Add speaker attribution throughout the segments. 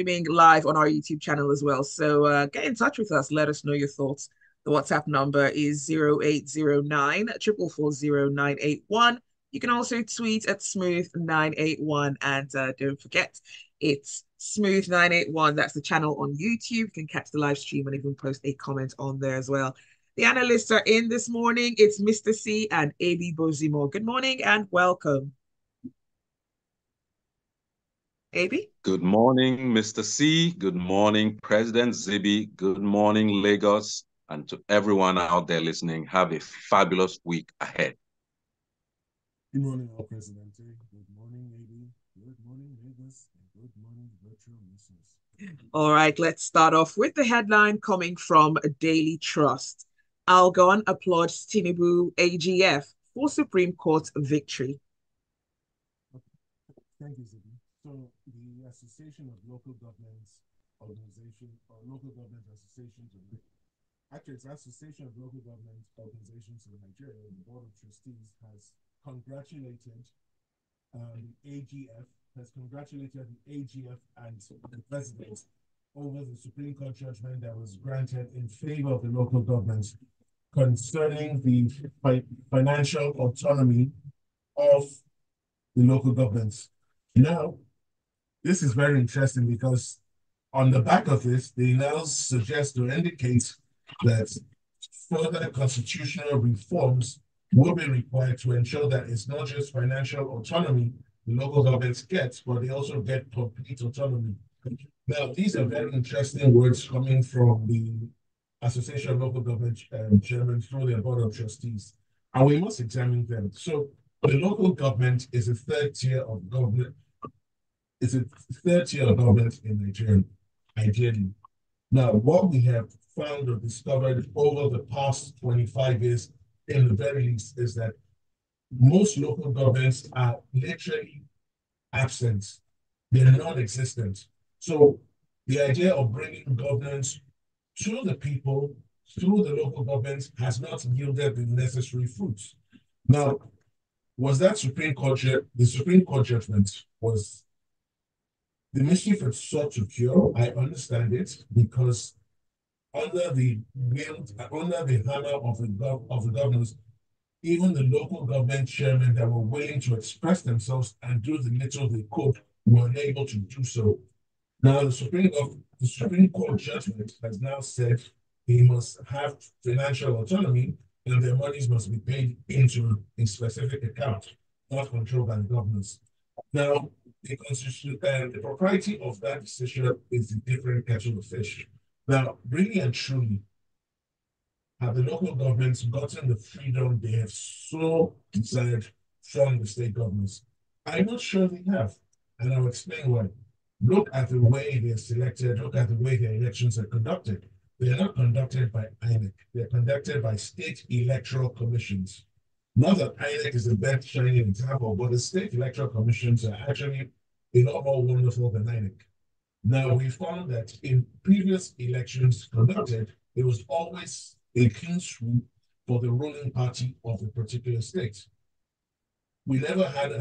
Speaker 1: Streaming live on our YouTube channel as well. So get in touch with us. Let us know your thoughts. The WhatsApp number is 0809 4440981. You can also tweet at Smooth981. And don't forget, it's Smooth981. That's the channel on YouTube. You can catch the live stream and even post a comment on there as well. The analysts are in this morning. It's Mr. C and AB Bozimo. Good morning and welcome. AB?
Speaker 2: Good morning, Mr. C. Good morning, President Zibi. Good morning, Lagos. And to everyone out there listening, have a fabulous week ahead.
Speaker 3: Good morning, all President. Good morning, lady. Good morning, Lagos. And good morning, virtual listeners.
Speaker 1: All right, let's start off with the headline coming from Daily Trust. Algon applauds Tinubu AGF for Supreme Court victory.
Speaker 3: Thank you, Zibi. So, the Association of Local Governments Organization, or Local Government Associations, actually, it's Association of Local Government Organizations in Nigeria, the Board of Trustees has congratulated AGF, and the President over the Supreme Court judgment that was granted in favor of the local governments concerning the financial autonomy of the local governments. Now, this is very interesting because on the back of this, they now suggest or indicate that further constitutional reforms will be required to ensure that it's not just financial autonomy the local governments get, but they also get complete autonomy. Now, these are very interesting words coming from the Association of Local Government Chairman through their Board of Trustees, and we must examine them. So, the local government is a third tier of government. It's a third tier of government in Nigeria, ideally. Now, what we have found or discovered over the past 25 years, in the very least, is that most local governments are literally absent. They're non-existent. So the idea of bringing governance to the people through the local governments has not yielded the necessary fruits. Now, was that the Supreme Court judgment was the mischief it sought to cure? I understand it because under the hammer of the governors, even the local government chairmen that were willing to express themselves and do the little they could were unable to do so. Now, the Supreme Court judgment has now said they must have financial autonomy and their monies must be paid into a specific account, not controlled by the governors. Now, the constitution and the propriety of that decision is a different kettle of fish. Now, really and truly, have the local governments gotten the freedom they have so desired from the state governments? I'm not sure they have, and I'll explain why. Look at the way they're selected, look at the way their elections are conducted. They're not conducted by INEC, they're conducted by state electoral commissions. Not that INEC is the best shining example, but the state electoral commissions are actually a lot more wonderful than INEC. Now, we found that in previous elections conducted, there was always a clean sweep for the ruling party of a particular state. We never had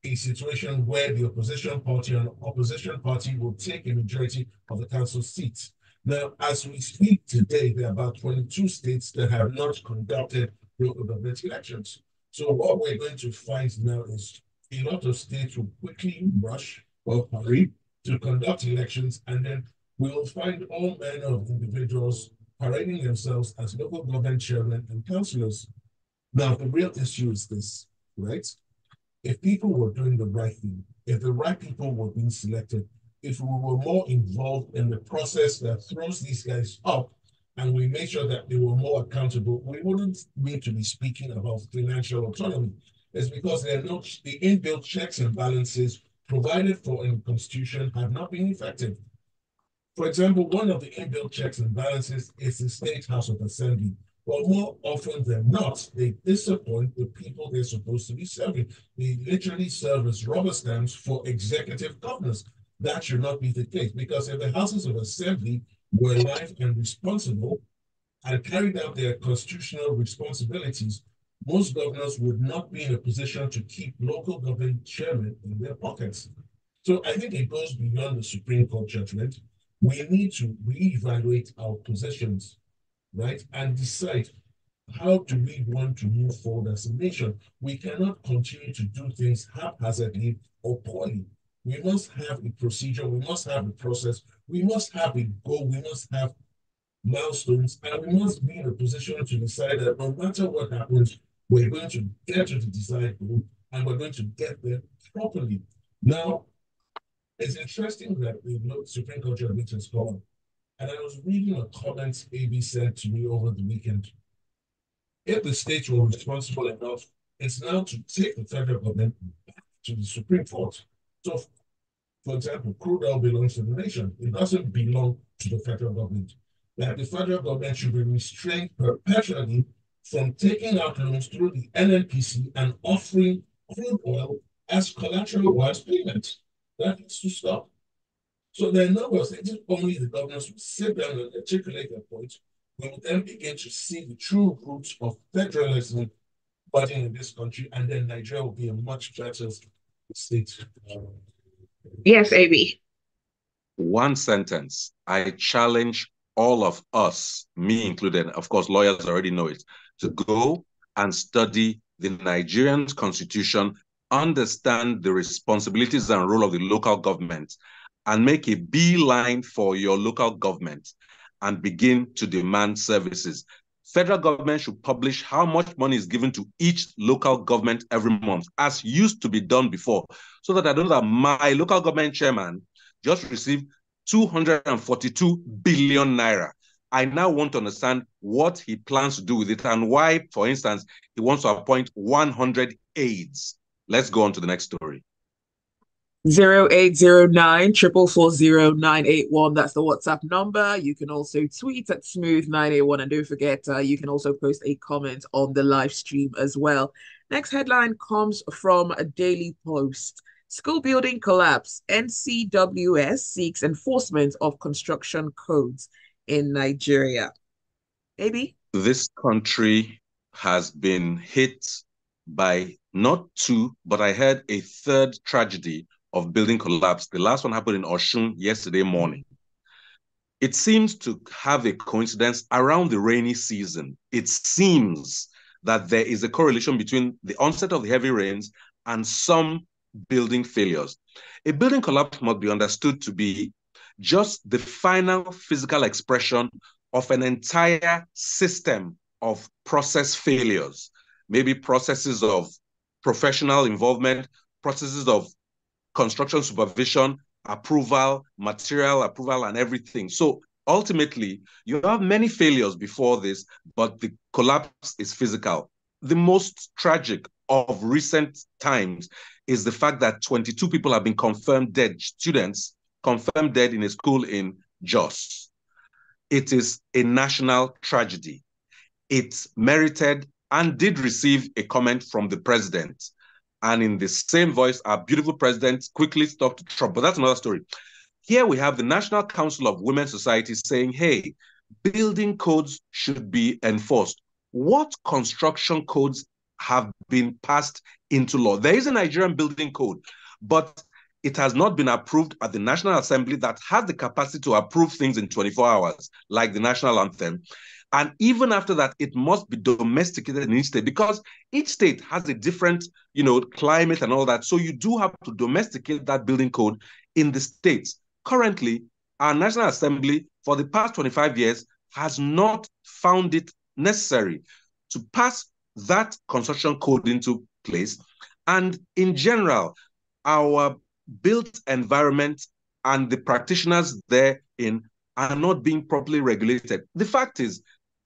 Speaker 3: a situation where the opposition party will take a majority of the council seats. Now, as we speak today, there are about 22 states that have not conducted local government elections. So what we're going to find now is a lot of states will quickly rush or hurry to conduct elections, and then we'll find all manner of individuals parading themselves as local government chairmen and councillors. Now, the real issue is this, right? If people were doing the right thing, if the right people were being selected, if we were more involved in the process that throws these guys up, and we made sure that they were more accountable, we wouldn't need to be speaking about financial autonomy. It's because there are no, the inbuilt checks and balances provided for in the Constitution have not been effective. For example, one of the inbuilt checks and balances is the State House of Assembly. But more often than not, they disappoint the people they're supposed to be serving. They literally serve as rubber stamps for executive governors. That should not be the case, because if the Houses of Assembly were alive and responsible and carried out their constitutional responsibilities, most governors would not be in a position to keep local government chairmen in their pockets. So I think it goes beyond the Supreme Court judgment. We need to reevaluate our positions, right? And decide, how do we want to move forward as a nation? We cannot continue to do things haphazardly or poorly. We must have a procedure, we must have a process, we must have a goal, we must have milestones, and we must be in a position to decide that no matter what happens, we're going to get to the desired goal and we're going to get there properly. Now, it's interesting that the Supreme Court judgment has gone. And I was reading a comment AB sent to me over the weekend. If the states were responsible enough, it's now to take the federal government back to the Supreme Court. So, for example, crude oil belongs to the nation. It doesn't belong to the federal government. That the federal government should be restrained perpetually from taking out loans through the NNPC and offering crude oil as collateral or as payment. That needs to stop. So there are a number of things. If only the governors would sit down and articulate their points, we would then begin to see the true roots of federalism budding in this country, and then Nigeria will be a much better state.
Speaker 1: Yes, AB.
Speaker 2: One sentence. I challenge all of us, me included, of course, lawyers already know it, to go and study the Nigerian constitution, understand the responsibilities and role of the local government, and make a beeline for your local government and begin to demand services. Federal government should publish how much money is given to each local government every month, as used to be done before, so that I know that my local government chairman just received 242 billion naira. I now want to understand what he plans to do with it and why, for instance, he wants to appoint 100 aides. Let's go on to the next story.
Speaker 1: 0809 444 0981. That's the WhatsApp number. You can also tweet at Smooth981. And don't forget, you can also post a comment on the live stream as well. Next headline comes from a Daily Post. School building collapse. NCWS seeks enforcement of construction codes in Nigeria. AB?
Speaker 2: This country has been hit by not two, but I heard a third tragedy of building collapse. The last one happened in Osun yesterday morning. It seems to have a coincidence around the rainy season. It seems that there is a correlation between the onset of the heavy rains and some building failures. A building collapse must be understood to be just the final physical expression of an entire system of process failures, maybe processes of professional involvement, processes of construction supervision, approval, material approval, and everything. So ultimately, you have many failures before this, but the collapse is physical. The most tragic of recent times is the fact that 22 people have been confirmed dead, students confirmed dead in a school in Jos. It is a national tragedy. It merited and did receive a comment from the president. And in the same voice, our beautiful president quickly stopped Trump. But that's another story. Here we have the National Council of Women's Society saying, hey, building codes should be enforced. What construction codes have been passed into law? There is a Nigerian building code, but it has not been approved at the National Assembly that has the capacity to approve things in 24 hours, like the national anthem. And even after that, it must be domesticated in each state because each state has a different, climate and all that. So you do have to domesticate that building code in the states. Currently, our National Assembly for the past 25 years has not found it necessary to pass that construction code into place. And in general, our built environment and the practitioners therein are not being properly regulated. The fact is,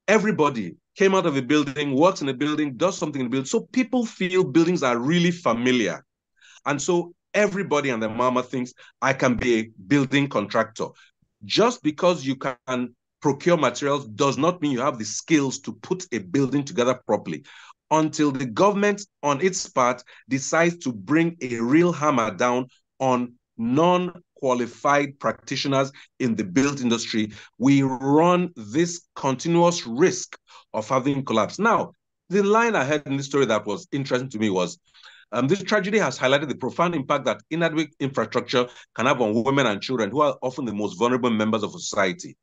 Speaker 2: everybody came out of a building, works in a building, does something in the building. So people feel buildings are really familiar. And so everybody and their mama thinks I can be a building contractor. Just because you can procure materials does not mean you have the skills to put a building together properly. Until the government on its part decides to bring a real hammer down on non-qualified practitioners in the built industry, we run this continuous risk of having collapse. Now, the line I heard in this story that was interesting to me was This tragedy has highlighted the profound impact that inadequate infrastructure can have on women and children, who are often the most vulnerable members of society.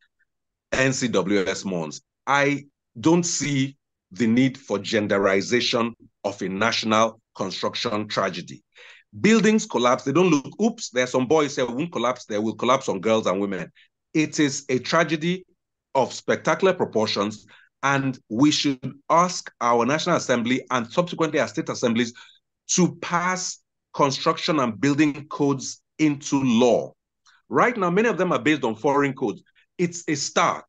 Speaker 2: NCWS mourns. I don't see the need for genderization of a national construction tragedy. Buildings collapse. They don't look, oops, there are some boys here who won't collapse. They will collapse on girls and women. It is a tragedy of spectacular proportions, and we should ask our National Assembly and subsequently our state assemblies to pass construction and building codes into law. Right now, many of them are based on foreign codes. It's a start.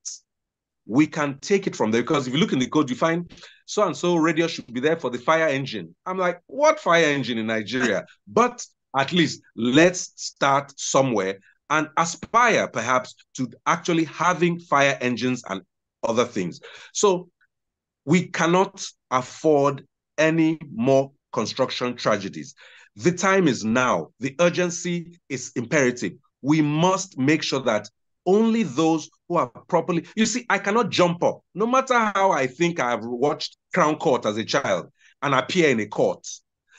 Speaker 2: We can take it from there, because if you look in the code, you find so-and-so radio should be there for the fire engine. I'm like, what fire engine in Nigeria? But at least let's start somewhere and aspire perhaps to actually having fire engines and other things. So we cannot afford any more construction tragedies. The time is now. The urgency is imperative. We must make sure that only those who are properly, you see, I cannot jump up, no matter how I think I've watched Crown Court as a child and appear in a court.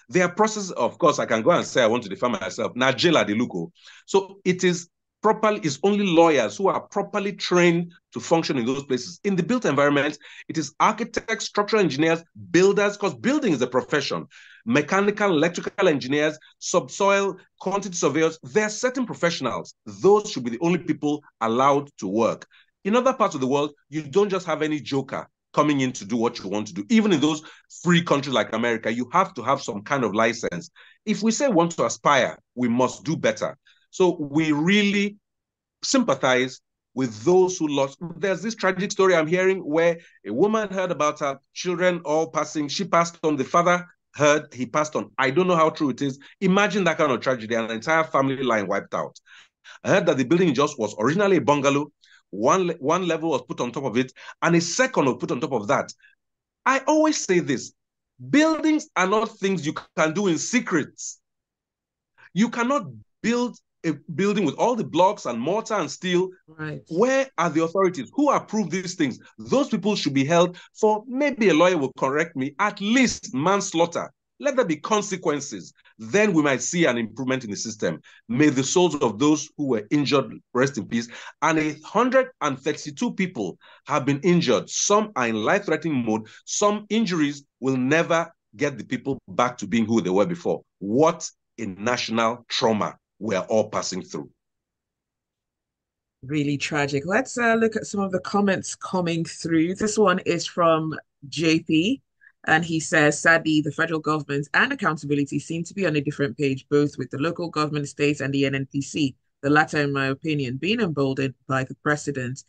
Speaker 2: There are processes, of course, I can go and say I want to defend myself. Najela Deluco. So it is properly, it's only lawyers who are properly trained to function in those places. In the built environment, it is architects, structural engineers, builders, because building is a profession, mechanical, electrical engineers, subsoil, quantity surveyors. There are certain professionals. Those should be the only people allowed to work. In other parts of the world, you don't just have any joker coming in to do what you want to do. Even in those free countries like America, you have to have some kind of license. If we say we want to aspire, we must do better. So we really sympathize with those who lost. There's this tragic story I'm hearing where a woman heard about her children all passing. She passed on. The father heard, he passed on. I don't know how true it is. Imagine that kind of tragedy, an entire family line wiped out. I heard that the building just was originally a bungalow. One level was put on top of it, and a second was put on top of that. I always say this: buildings are not things you can do in secret. You cannot build a building with all the blocks and mortar and steel.
Speaker 1: Right.
Speaker 2: Where are the authorities who approve these things? Those people should be held for, maybe a lawyer will correct me, at least manslaughter. Let there be consequences. Then we might see an improvement in the system. May the souls of those who were injured rest in peace. And 132 people have been injured. Some are in life-threatening mode. Some injuries will never get the people back to being who they were before. What a national trauma we're all passing through.
Speaker 1: Really tragic. Let's look at some of the comments coming through. This one is from JP, and he says, sadly, the federal government and accountability seem to be on a different page, both with the local government, states, and the NNPC. The latter, in my opinion, being emboldened by the precedent.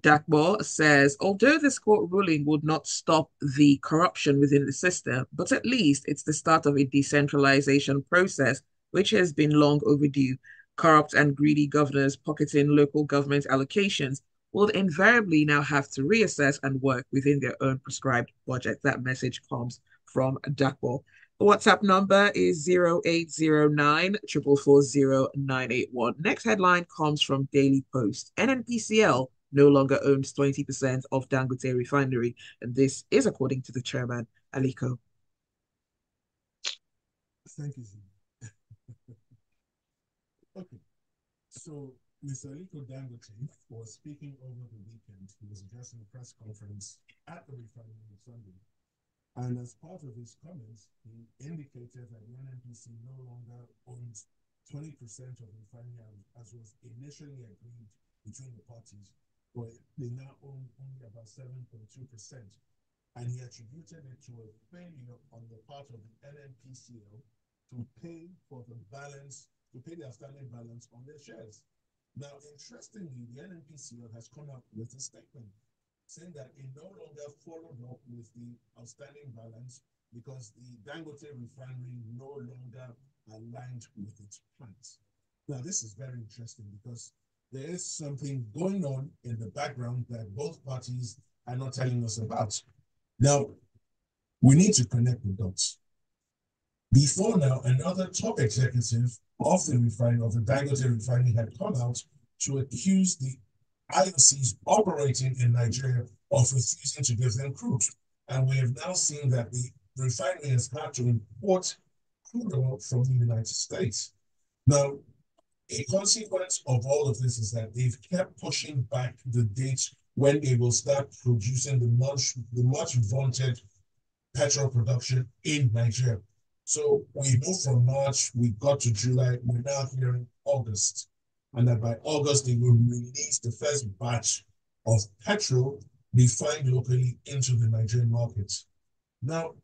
Speaker 1: Dakbo says, although this court ruling would not stop the corruption within the system, but at least it's the start of a decentralization process, which has been long overdue. Corrupt and greedy governors pocketing local government allocations will invariably now have to reassess and work within their own prescribed budget. That message comes from Dakbo. The WhatsApp number is 0809 444 981. Next headline comes from Daily Post. NNPCL no longer owns 20% of Dangote Refinery, and this is according to the chairman, Aliko.
Speaker 3: Thank you. Okay, so Mr. Aliko Dangote was speaking over the weekend. He was addressing a press conference at the refinery on Sunday. And as part of his comments, he indicated that the NNPC no longer owns 20% of the refinery as was initially agreed between the parties, but they now own only about 7.2%. And he attributed it to a failure on the part of the NNPCL to pay for the balance, to pay the outstanding balance on their shares. Now, interestingly, the NNPCL has come out with a statement saying that it no longer followed up with the outstanding balance because the Dangote refinery no longer aligned with its plans. Now, this is very interesting because there is something going on in the background that both parties are not telling us about. Now, we need to connect the dots. Before now, another top executive of the refinery, of the Dangote refinery, had come out to accuse the IOCs operating in Nigeria of refusing to give them crude. And we have now seen that the refinery has had to import crude oil from the United States. Now, a consequence of all of this is that they've kept pushing back the dates when they will start producing the much vaunted petrol production in Nigeria. So we moved from March, we got to July, we're now here in August. And that by August, they will release the first batch of petrol refined locally into the Nigerian markets. Now,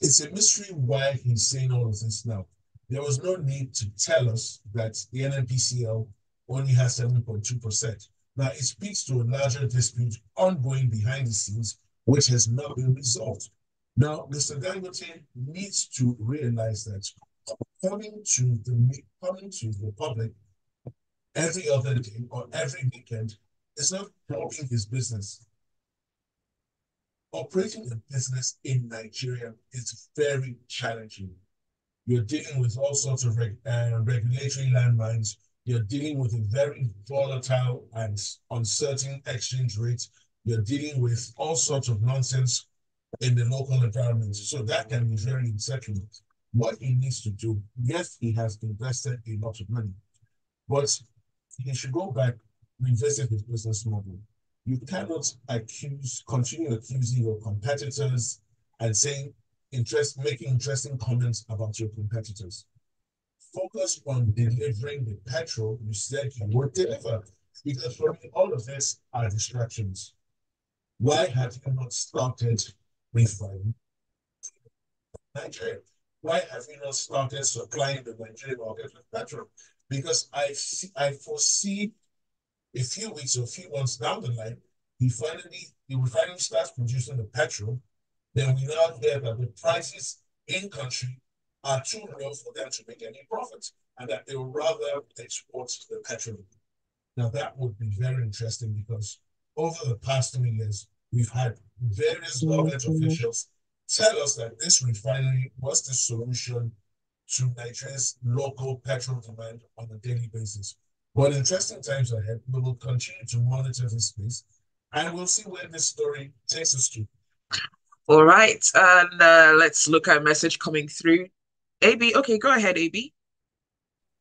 Speaker 3: it's a mystery why he's saying all of this now. There was no need to tell us that the NNPCL only has 7.2%. Now, it speaks to a larger dispute ongoing behind the scenes, which has not been resolved. Now, Mr. Dangote needs to realize that coming to the public every other day or every weekend is not helping his business. Operating a business in Nigeria is very challenging. You're dealing with all sorts of regulatory landmines. You're dealing with a very volatile and uncertain exchange rate. You're dealing with all sorts of nonsense in the local environment. So that can be very unsettling. What he needs to do, yes, he has invested a lot of money, but he should go back, revisit his business model. You cannot continue accusing your competitors and making interesting comments about your competitors. Focus on delivering the petrol you said you would deliver, because for me, all of this are distractions. Why have you not started refining Nigeria? Why have you not started supplying the Nigerian market with petrol? Because I foresee a few weeks or a few months down the line, the refinery starts producing the petrol, then we now hear that the prices in country are too low for them to make any profits, and that they will rather export the petrol. Now that would be very interesting, because over the past 3 years, we've had various government officials tell us that this refinery was the solution to Nigeria's local petrol demand on a daily basis. But interesting times ahead, we will continue to monitor this space, and we'll see where this story takes us to.
Speaker 1: All right, and let's look at a message coming through. AB, okay, go ahead, AB.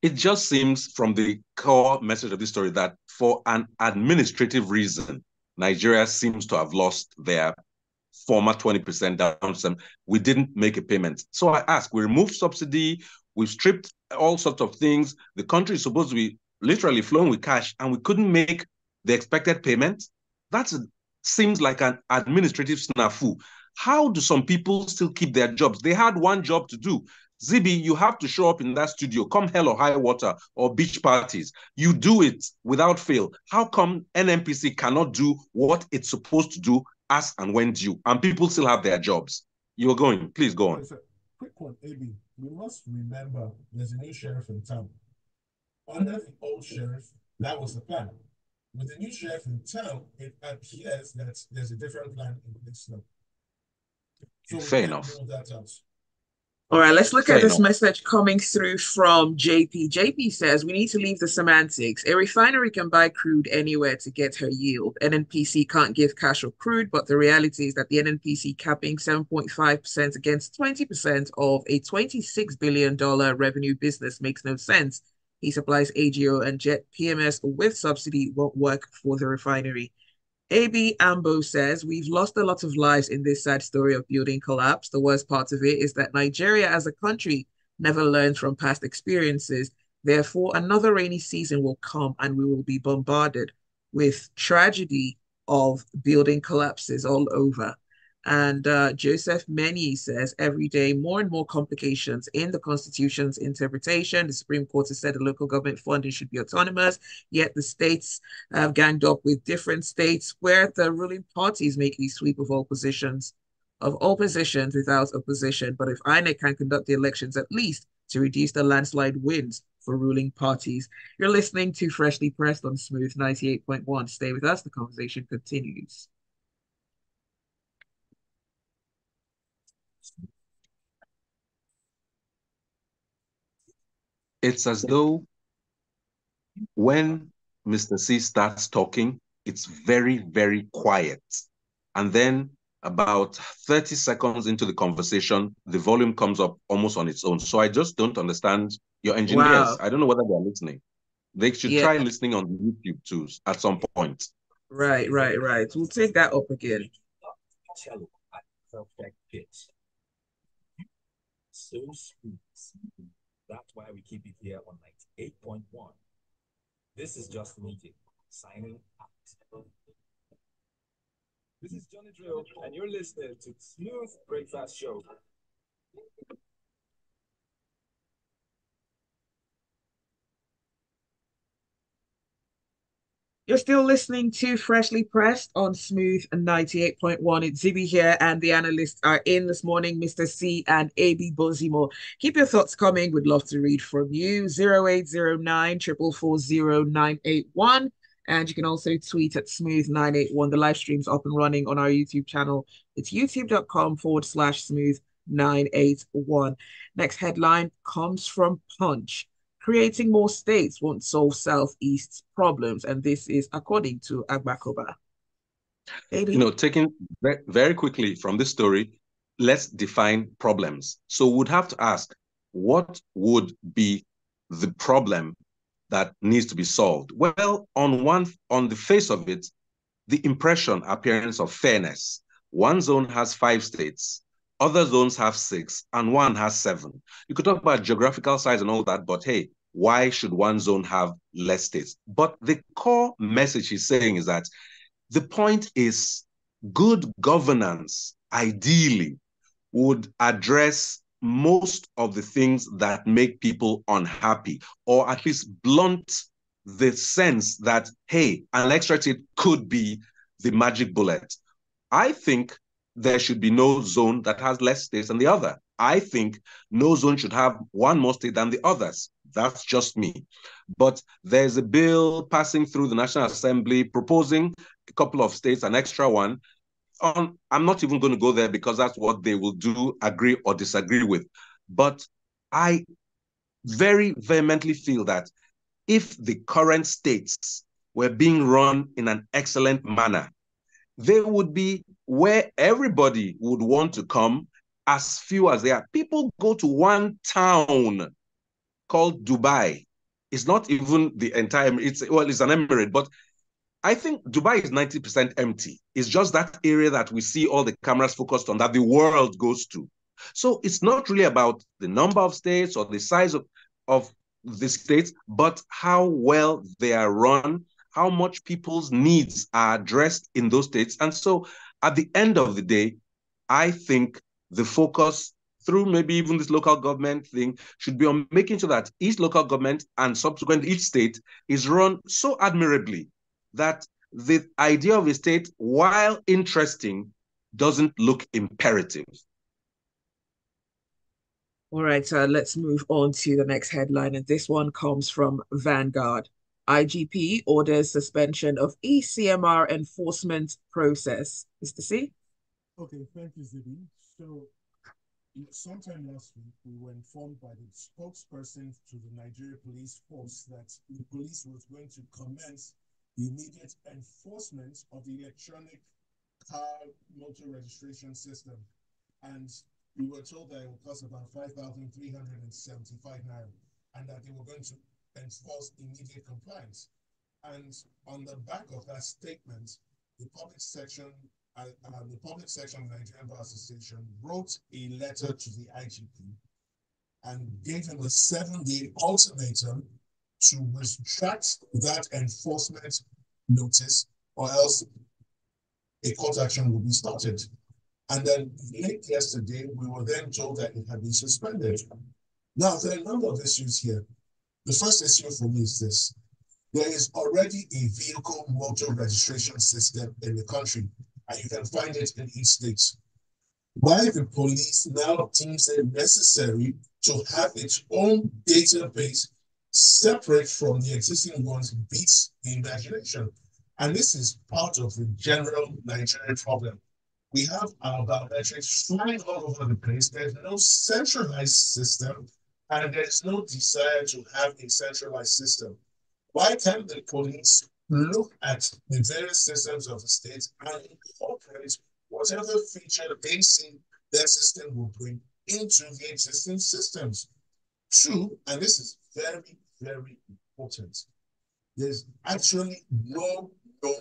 Speaker 2: It just seems from the core message of this story that for an administrative reason, Nigeria seems to have lost their former 20% down to some. We didn't make a payment. So I ask, we removed subsidy, we've stripped all sorts of things. The country is supposed to be literally flowing with cash, and we couldn't make the expected payment. That seems like an administrative snafu. How do some people still keep their jobs? They had one job to do. Zibi, you have to show up in that studio, come hell or high water, or beach parties. You do it without fail. How come NNPC cannot do what it's supposed to do as and when due, and people still have their jobs? You're going, please go on.
Speaker 3: Quick one, AB. You must remember there's a new sheriff in town. Under the old sheriff, that was the plan. With the new sheriff in town, it appears that there's a different plan in place now. So
Speaker 2: fair enough.
Speaker 3: That out.
Speaker 1: All right, let's look at this message coming through from JP. JP says, we need to leave the semantics. A refinery can buy crude anywhere to get her yield. NNPC can't give cash or crude, but the reality is that the NNPC capping 7.5% against 20% of a $26 billion revenue business makes no sense. He supplies AGO and jet PMS with subsidy won't work for the refinery. AB Ambo says, we've lost a lot of lives in this sad story of building collapse. The worst part of it is that Nigeria as a country never learns from past experiences. Therefore, another rainy season will come and we will be bombarded with tragedy of building collapses all over. And Joseph Meni says, every day, more and more complications in the Constitution's interpretation. The Supreme Court has said the local government funding should be autonomous, yet the states have ganged up with different states where the ruling parties make a sweep of all positions without opposition. But if INEC can conduct the elections at least to reduce the landslide wins for ruling parties. You're listening to Freshly Pressed on Smooth 98.1. Stay with us. The conversation continues.
Speaker 2: It's as though when Mr. C starts talking, it's very, very quiet. And then about 30 seconds into the conversation, the volume comes up almost on its own. So I just don't understand your engineers.
Speaker 1: Wow.
Speaker 2: I don't know whether they're listening. They should
Speaker 1: Yeah.
Speaker 2: try listening on YouTube too at some point.
Speaker 1: Right, right, right. We'll take that up again.
Speaker 4: Cello at perfect pitch. So smooth. That's why we keep it here on 98.1. This is Just Meeting, signing out. This is Johnny Drill, and you're listening to Smooth Breakfast Show.
Speaker 1: You're still listening to Freshly Pressed on Smooth 98.1. It's Zibi here, and the analysts are in this morning, Mr. C and AB Bozimo. Keep your thoughts coming. We'd love to read from you. 0809 444 0981. And you can also tweet at Smooth981. The live stream's up and running on our YouTube channel. It's youtube.com/Smooth981. Next headline comes from Punch. Creating more states won't solve Southeast's problems. And this is according to Agbakoba.
Speaker 2: Taking very quickly from this story, let's define problems. So we'd have to ask, what would be the problem that needs to be solved? Well, on the face of it, the appearance of fairness. One zone has 5 states, other zones have 6, and one has 7. You could talk about geographical size and all that, but hey, why should one zone have less states? But the core message he's saying is that the point is good governance, ideally, would address most of the things that make people unhappy, or at least blunt the sense that, hey, an extra state could be the magic bullet. I think there should be no zone that has less states than the other. I think no zone should have one more state than the others. That's just me. But there's a bill passing through the National Assembly proposing a couple of states, an extra one. I'm not even going to go there because that's what they will do, agree or disagree with. But I very vehemently feel that if the current states were being run in an excellent manner, they would be where everybody would want to come, as few as they are. People go to one town called Dubai. It's not even the entire, it's an emirate, but I think Dubai is 90% empty. It's just that area that we see all the cameras focused on that the world goes to. So it's not really about the number of states or the size of the states, but how well they are run, how much people's needs are addressed in those states. And so at the end of the day, I think the focus through maybe even this local government thing should be on making sure that each local government and subsequently each state is run so admirably that the idea of a state, while interesting, doesn't look imperative.
Speaker 1: All right, let's move on to the next headline. And this one comes from Vanguard. IGP orders suspension of ECMR enforcement process. Mr. C?
Speaker 3: Okay, thank you, Zibi. So, sometime last week, we were informed by the spokesperson to the Nigeria Police Force that the police was going to commence the immediate enforcement of the electronic car motor registration system. And we were told that it would cost about 5,375 naira and that they were going to enforce immediate compliance. And on the back of that statement, the public section of the Nigerian Bar Association wrote a letter to the IGP and gave him a 7-day ultimatum to retract that enforcement notice, or else a court action will be started. And then late yesterday, we were then told that it had been suspended. Now, there are a number of issues here. The first issue for me is this. There is already a vehicle motor registration system in the country, and you can find it in each state. Why the police now deems it necessary to have its own database separate from the existing ones beats the imagination. And this is part of the general Nigerian problem. We have our biometrics flying all over the place. There's no centralized system, and there's no desire to have a centralized system. Why can't the police look at the various systems of the state and incorporate whatever feature they see their system will bring into the existing systems. Two, and this is very, very important, there's actually no law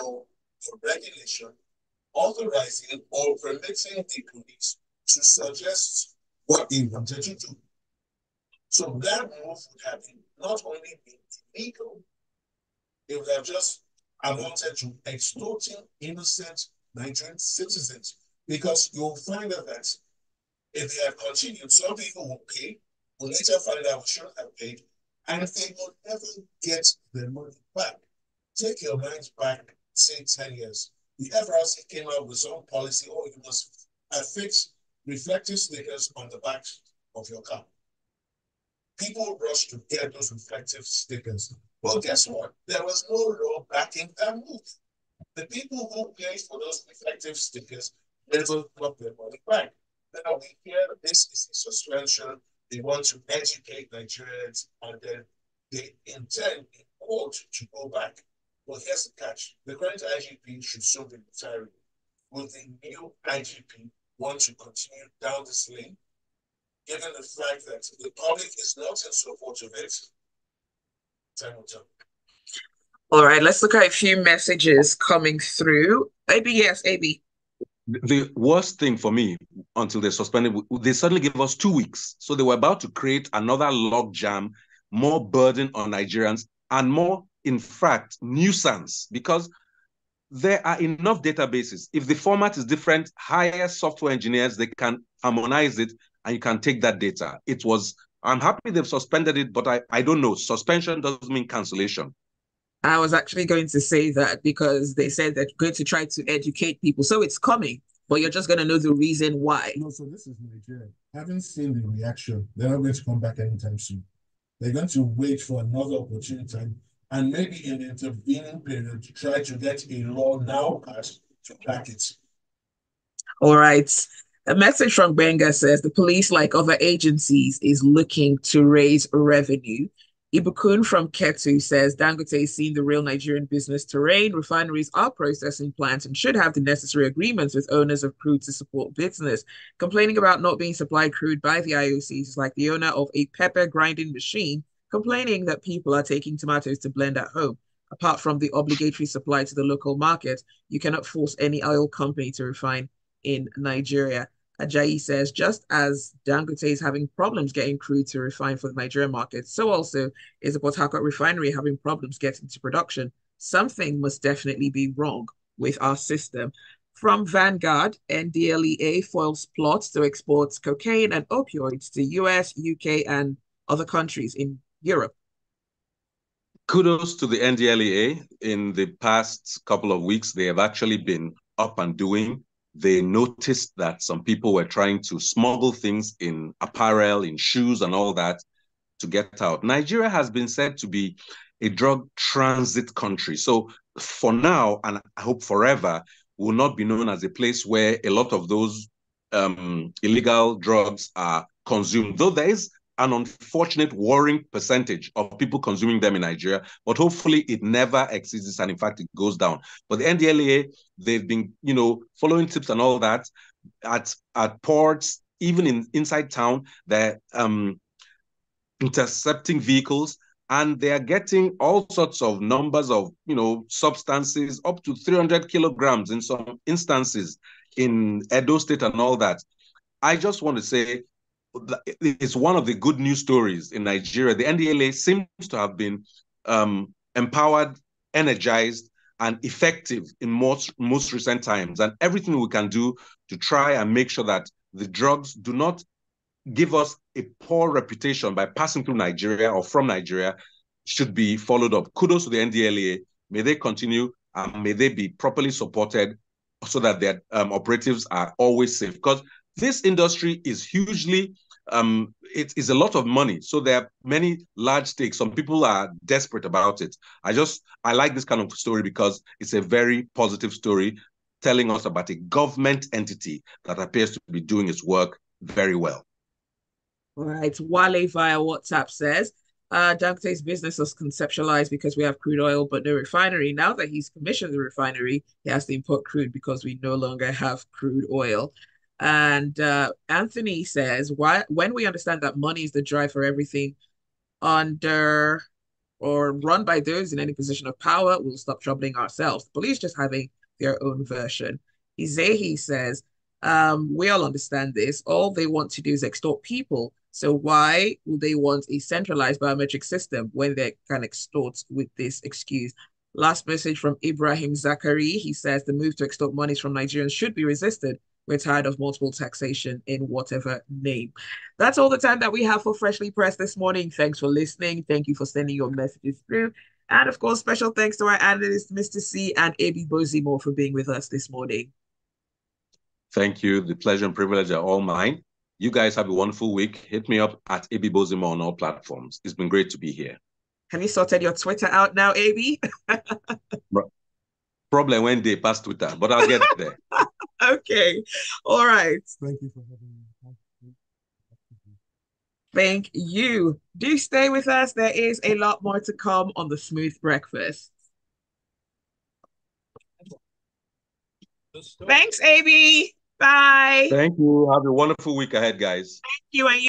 Speaker 3: or regulation authorizing or permitting the police to suggest what they wanted to do. So that move would have not only been illegal, it would have just amounted to extorting innocent Nigerian citizens. Because you'll find out that if they had continued, some people will pay, will later find out we shouldn't have paid, and they will never get their money back. Take your minds back, say 10 years. The FRC came out with some policy, oh, you must affix reflective stickers on the back of your car. People rushed to get those reflective stickers. Well, guess what? There was no law backing that move. The people who paid for those reflective stickers never got their money back. Now we hear this is a suspension. They want to educate Nigerians, and then they intend, in quote, to go back. Well, here's the catch. The current IGP should soon be retiring. Will the new IGP want to continue down this lane, given the fact that the public is not in support of it? Time will tell.
Speaker 1: All right, let's look at a few messages coming through. AB, yes, AB.
Speaker 2: The worst thing for me, until they suspended, they suddenly gave us 2 weeks. So they were about to create another logjam, more burden on Nigerians, and more, in fact, nuisance, because there are enough databases. If the format is different, hire software engineers, they can harmonize it, and you can take that data. I'm happy they've suspended it, but I don't know. Suspension doesn't mean cancellation.
Speaker 1: I was actually going to say that because they said they're going to try to educate people. So it's coming, but you're just going to know the reason why.
Speaker 3: No, so this is Nigeria. Having seen the reaction, they're not going to come back anytime soon. They're going to wait for another opportunity time, and maybe in the intervening period to try to get a law now passed to back it.
Speaker 1: All right. A message from Benga says the police, like other agencies, is looking to raise revenue. Ibukun from Ketu says Dangote is seeing the real Nigerian business terrain. Refineries are processing plants and should have the necessary agreements with owners of crude to support business. Complaining about not being supplied crude by the IOCs is like the owner of a pepper grinding machine complaining that people are taking tomatoes to blend at home. Apart from the obligatory supply to the local market, you cannot force any oil company to refine in Nigeria. Ajayi says, just as Dangote is having problems getting crude to refine for the Nigerian market, so also is the Port Harcourt refinery having problems getting to production. Something must definitely be wrong with our system. From Vanguard, NDLEA foils plots to export cocaine and opioids to US, UK, and other countries in Europe.
Speaker 2: Kudos to the NDLEA. In the past couple of weeks, they have actually been up and doing. They noticed that some people were trying to smuggle things in apparel, in shoes, and all that to get out. Nigeria has been said to be a drug transit country. So for now, and I hope forever, will not be known as a place where a lot of those illegal drugs are consumed, though there is an unfortunate worrying percentage of people consuming them in Nigeria, but hopefully it never exceeds this, and in fact it goes down. But the NDLEA, they've been, following tips and all that at ports, even inside town. They're intercepting vehicles, and they are getting all sorts of numbers of substances, up to 300 kilograms in some instances in Edo State and all that. I just want to say it's one of the good news stories in Nigeria. The NDLEA seems to have been empowered, energized, and effective in most recent times. And everything we can do to try and make sure that the drugs do not give us a poor reputation by passing through Nigeria or from Nigeria should be followed up. Kudos to the NDLEA. May they continue, and may they be properly supported so that their operatives are always safe. Because this industry is hugely, it is a lot of money. So there are many large stakes. Some people are desperate about it. I like this kind of story because it's a very positive story telling us about a government entity that appears to be doing its work very well.
Speaker 1: All right. Wale via WhatsApp says, Dangote's business was conceptualized because we have crude oil but no refinery. Now that he's commissioned the refinery, he has to import crude because we no longer have crude oil. And Anthony says, why when we understand that money is the drive for everything under or run by those in any position of power, we'll stop troubling ourselves. The police just having their own version. Izehi says, we all understand this. All they want to do is extort people. So why would they want a centralized biometric system when they can extort with this excuse? Last message from Ibrahim Zakari. He says the move to extort monies from Nigerians should be resisted. We're tired of multiple taxation in whatever name. That's all the time that we have for Freshly Pressed this morning. Thanks for listening. Thank you for sending your messages through. And of course, special thanks to our analysts, Mr. C and AB Bozimo, for being with us this morning.
Speaker 2: Thank you. The pleasure and privilege are all mine. You guys have a wonderful week. Hit me up at AB Bozimo on all platforms. It's been great to be here.
Speaker 1: Have you sorted your Twitter out now, AB?
Speaker 2: Problem when they pass Twitter, but I'll get there.
Speaker 1: Okay. All right.
Speaker 3: Thank you for having me.
Speaker 1: Thank you. Do stay with us. There is a lot more to come on the Smooth Breakfast. Thanks, AB. Bye.
Speaker 2: Thank you. Have a wonderful week ahead, guys.
Speaker 1: Thank you. And you